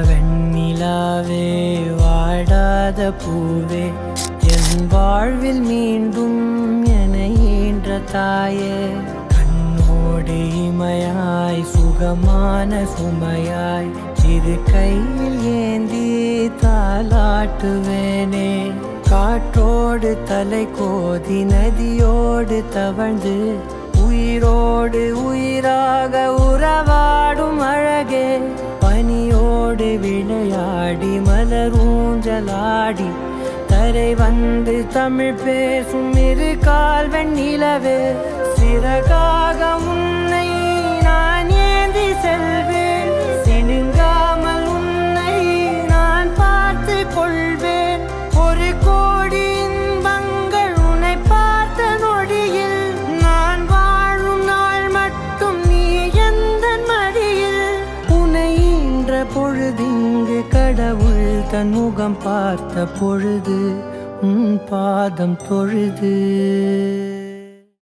வெண்ணிலாவே வாடாத பூவே என் வாழ்வில் மீண்டும் என ஈன்ற தாயே கண்ணோடு இமையாய் சுகமான சுமையாய் இரு கையில் ஏந்தி தாலாட்டுவேனே காற்றோடு தலை கோதி நதியோடு தவழ்ந்து உயிரோடு உயிராக உறவாடும் அழகே பனியோடு விளையாடி மலர் ஊஞ்சலாடி தரை வந்து தமிழ் பேசும் இரு கால் வெண்ணிலவே சிறகாக உன்னை நான் ஏந்தி செல்வேன் சினுங்காமல் உன்னை நான் பார்த்து கொள்வேன் ஒரு கோடி இன்பங்கள் உன்னை பார்த்த நொடியில் நான் வாழும் நாள் மட்டும் நீ எந்த மடியில் உன்னை ஈன்ற பொழுதிங்கு கடவுள் தன் முகம் பார்த்த பொழுது உன் பாதம் தொழுது